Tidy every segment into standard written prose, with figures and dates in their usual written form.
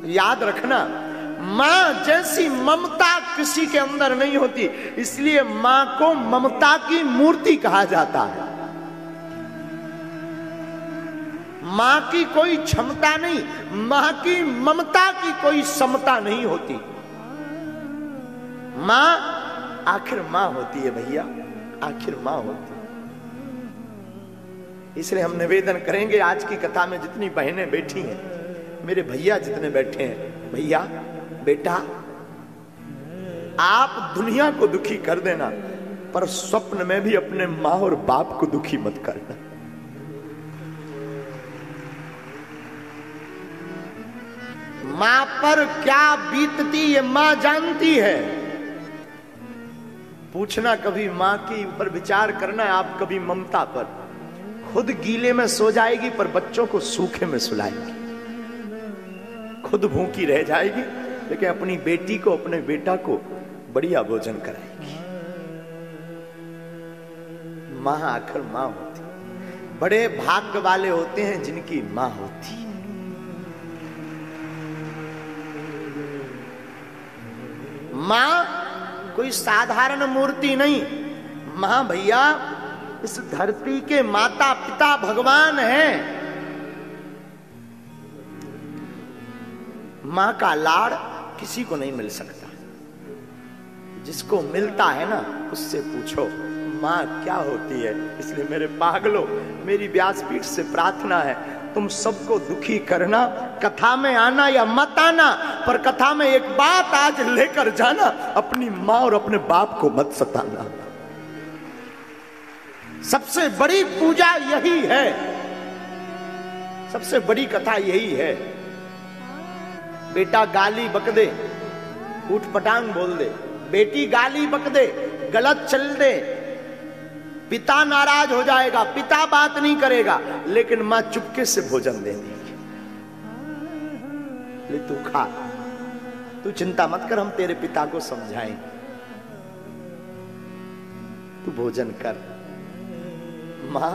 याद रखना, मां जैसी ममता किसी के अंदर नहीं होती, इसलिए मां को ममता की मूर्ति कहा जाता है। मां की कोई क्षमता नहीं, मां की ममता की कोई समता नहीं होती। मां आखिर मां होती है भैया, आखिर मां होती है। इसलिए हम निवेदन करेंगे, आज की कथा में जितनी बहनें बैठी हैं, मेरे भैया जितने बैठे हैं, भैया बेटा आप दुनिया को दुखी कर देना, पर स्वप्न में भी अपने मां और बाप को दुखी मत करना। मां पर क्या बीतती है मां जानती है। पूछना कभी मां के ऊपर, विचार करना आप कभी ममता पर। खुद गीले में सो जाएगी पर बच्चों को सूखे में सुलाएगी, खुद भूखी रह जाएगी लेकिन अपनी बेटी को, अपने बेटा को बढ़िया भोजन कराएगी। मां आखिर मां होती। बड़े भाग्य वाले होते हैं जिनकी मां होती। मां कोई साधारण मूर्ति नहीं, मां भैया इस धरती के माता पिता भगवान हैं। मां का लाड़ किसी को नहीं मिल सकता, जिसको मिलता है ना उससे पूछो मां क्या होती है। इसलिए मेरे पागलों, मेरी व्यासपीठ से प्रार्थना है, तुम सबको दुखी करना, कथा में आना या मत आना, पर कथा में एक बात आज लेकर जाना, अपनी मां और अपने बाप को मत सताना। सबसे बड़ी पूजा यही है, सबसे बड़ी कथा यही है। बेटा गाली बक दे, ऊट पटांग बोल दे, बेटी गाली बक दे, गलत चल दे, पिता नाराज हो जाएगा, पिता बात नहीं करेगा, लेकिन मां चुपके से भोजन दे देगी। ले तू खा, तू चिंता मत कर, हम तेरे पिता को समझाएंगे, तू भोजन कर। मां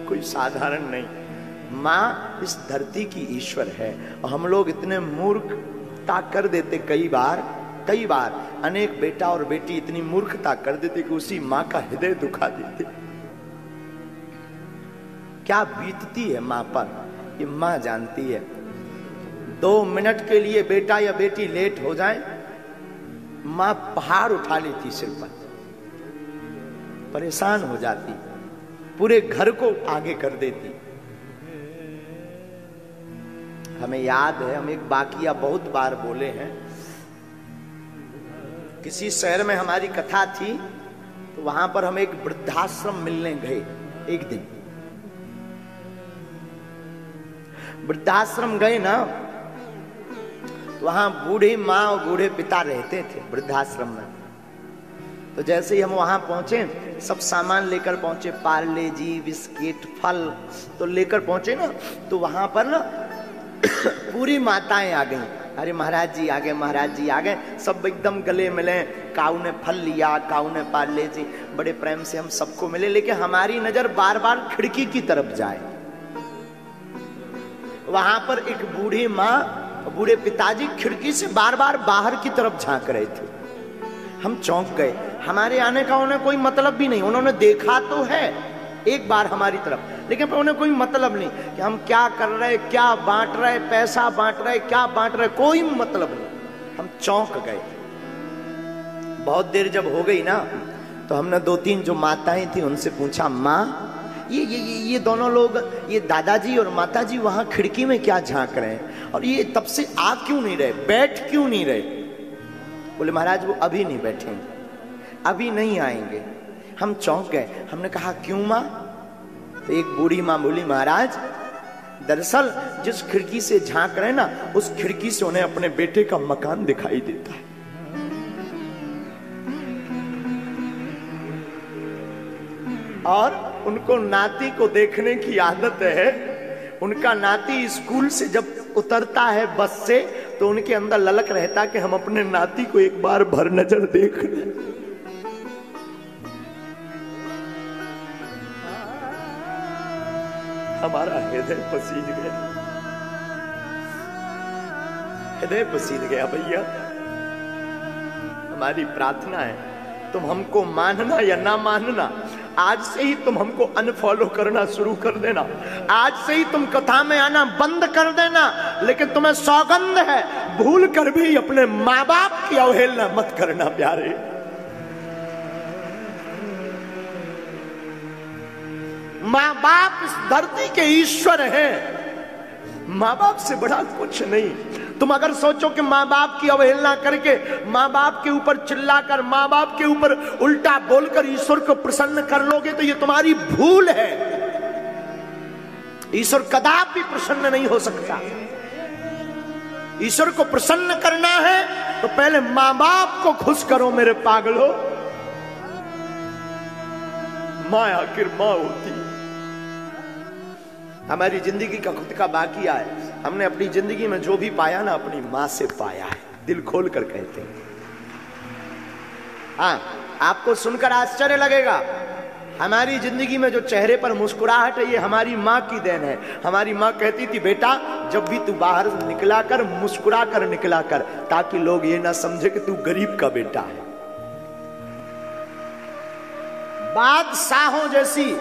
कोई साधारण नहीं, मां इस धरती की ईश्वर है। और हम लोग इतने मूर्खता कर देते, कई बार अनेक बेटा और बेटी इतनी मूर्खता कर देते कि उसी मां का हृदय दुखा देते। क्या बीतती है मां पर, ये मां जानती है। 2 मिनट के लिए बेटा या बेटी लेट हो जाए, मां पहाड़ उठा लेती सिर पर, परेशान हो जाती, पूरे घर को आगे कर देती। हमें याद है, हम एक वाकया बहुत बार बोले हैं। किसी शहर में हमारी कथा थी, तो वहां पर हम एक वृद्धाश्रम मिलने गए। एक दिन वृद्धाश्रम गए ना, तो वहां बूढ़ी माँ और बूढ़े पिता रहते थे वृद्धाश्रम में। तो जैसे ही हम वहां पहुंचे, सब सामान लेकर पहुंचे, पार्ले जी, बिस्किट, फल तो लेकर पहुंचे ना, तो वहां पर ना पूरी माताएं आ गई। अरे महाराज जी आ गए, महाराज जी आ गए, सब एकदम गले मिले। काऊ ने फल लिया, काऊ ने पार्ले जी, बड़े प्रेम से हम सबको मिले। लेकिन हमारी नजर बार बार खिड़की की तरफ जाए। वहां पर एक बूढ़ी माँ, बूढ़े पिताजी खिड़की से बार बार बाहर की तरफ झांक रहे थे। हम चौंक गए। हमारे आने का उन्हें कोई मतलब भी नहीं, उन्होंने देखा तो है एक बार हमारी तरफ, लेकिन उन्हें कोई मतलब नहीं कि हम क्या कर रहे, क्या बांट रहे, पैसा बांट रहे, क्या बांट रहे, कोई मतलब नहीं। हम चौंक गए। बहुत देर जब हो गई ना, तो हमने 2-3 जो माताएं थी उनसे पूछा, माँ ये दोनों लोग, ये दादाजी और माताजी वहां खिड़की में क्या झांक रहे हैं, और ये तब से आ क्यों नहीं रहे, बैठ क्यों नहीं रहे? बोले महाराज वो अभी नहीं बैठेंगे, अभी नहीं आएंगे। हम चौंक गए। हमने कहा क्यों माँ? तो एक बूढ़ी माँ बोली, महाराज दरअसल जिस खिड़की से झांक रहे ना, उस खिड़की से उन्हें अपने बेटे का मकान दिखाई देता है। और उनको नाती को देखने की आदत है। उनका नाती स्कूल से जब उतरता है बस से, तो उनके अंदर ललक रहता कि हम अपने नाती को एक बार भर नजर देख लें। हमारा हृदय पसीज गया। हृदय पसीज गया भैया। हमारी प्रार्थना है तुम हमको मानना या ना मानना, आज से ही तुम हमको अनफॉलो करना शुरू कर देना, आज से ही तुम कथा में आना बंद कर देना, लेकिन तुम्हें सौगंध है भूल कर भी अपने माँ बाप की अवहेलना मत करना प्यारे। माँ बाप इस धरती के ईश्वर हैं, माँ बाप से बड़ा कुछ नहीं। तुम अगर सोचो कि माँ बाप की अवहेलना करके, माँ बाप के ऊपर चिल्लाकर, माँ बाप के ऊपर उल्टा बोलकर ईश्वर को प्रसन्न कर लोगे तो ये तुम्हारी भूल है। ईश्वर कदापि प्रसन्न नहीं हो सकता। ईश्वर को प्रसन्न करना है तो पहले माँ बाप को खुश करो मेरे पागलो। माँ आखिर माँ होती। हमारी जिंदगी का खुद का बाकी है, हमने अपनी जिंदगी में जो भी पाया ना अपनी माँ से पाया है, दिल खोल कर कहते हैं। हाँ, आपको सुनकर आश्चर्य लगेगा, हमारी जिंदगी में जो चेहरे पर मुस्कुराहट है ये हमारी माँ की देन है। हमारी माँ कहती थी बेटा जब भी तू बाहर निकला कर मुस्कुरा कर निकला कर, ताकि लोग ये ना समझे कि तू गरीब का बेटा है। बादशाहों जैसी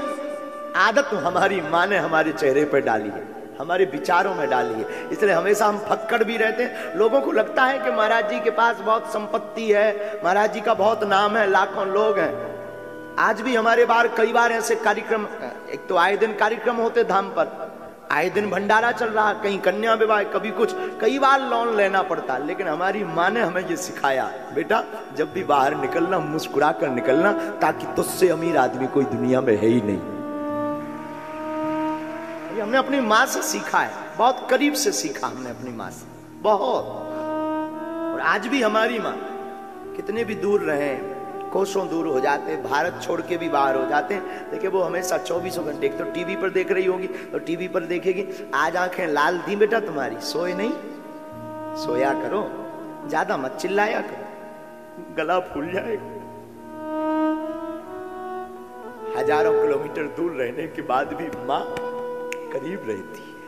आदत हमारी माँ ने हमारे चेहरे पर डाली है, हमारे विचारों में डाली है, इसलिए हमेशा हम फक्कड़ भी रहते हैं। लोगों को लगता है कि महाराज जी के पास बहुत संपत्ति है, महाराज जी का बहुत नाम है, लाखों लोग हैं। आज भी हमारे बार कई बार ऐसे कार्यक्रम, एक तो आए दिन कार्यक्रम होते धाम पर, आए दिन भंडारा चल रहा, कहीं कन्या विवाह, कभी कुछ, कई बार लोन लेना पड़ता, लेकिन हमारी माँ ने हमें ये सिखाया बेटा जब भी बाहर निकलना मुस्कुरा कर निकलना, ताकि तुझसे अमीर आदमी कोई दुनिया में है ही नहीं। हमने अपनी माँ से सीखा है, बहुत करीब से सीखा हमने अपनी माँ से, बहुत। और आज भी हमारी माँ कितने भी दूर रहे, कोसों दूर हो जाते, भारत छोड़ के भी बाहर हो जाते हैं, देखिए वो हमेशा 24 घंटे, एक तो टीवी पर देख रही होगी तो टीवी पर देखेगी, आज आंखें लाल थी बेटा तुम्हारी, सोए नहीं, सोया करो, ज्यादा मत चिल्लाया करो, गला फूल जाएगा। हजारों किलोमीटर दूर रहने के बाद भी माँ करीब रहती है,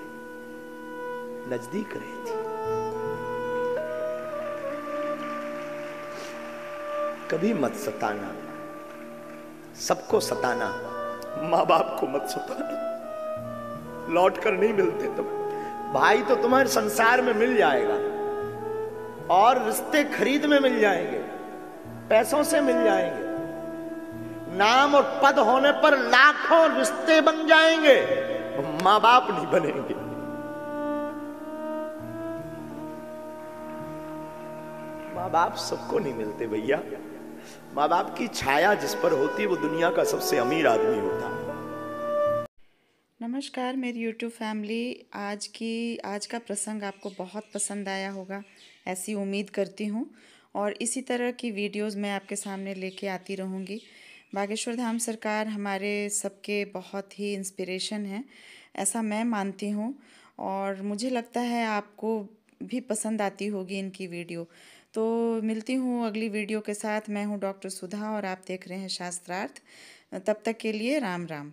नजदीक रहती है। कभी मत सताना, सबको सताना, माँ बाप को मत सताना, लौट कर नहीं मिलते तुम। भाई तो तुम्हारे संसार में मिल जाएगा, और रिश्ते खरीद में मिल जाएंगे, पैसों से मिल जाएंगे, नाम और पद होने पर लाखों रिश्ते बन जाएंगे, माँ बाप नहीं बनेंगे। माँ बाप सबको नहीं मिलते भैया, माँ बाप की छाया जिस पर होती है वो दुनिया का सबसे अमीर आदमी होता है। नमस्कार मेरी YouTube फैमिली, आज का प्रसंग आपको बहुत पसंद आया होगा, ऐसी उम्मीद करती हूँ, और इसी तरह की वीडियोस मैं आपके सामने लेके आती रहूँगी। बागेश्वर धाम सरकार हमारे सबके बहुत ही इंस्पिरेशन है, ऐसा मैं मानती हूँ, और मुझे लगता है आपको भी पसंद आती होगी इनकी वीडियो। तो मिलती हूँ अगली वीडियो के साथ। मैं हूँ डॉक्टर सुधा और आप देख रहे हैं शास्त्रार्थ। तब तक के लिए राम राम।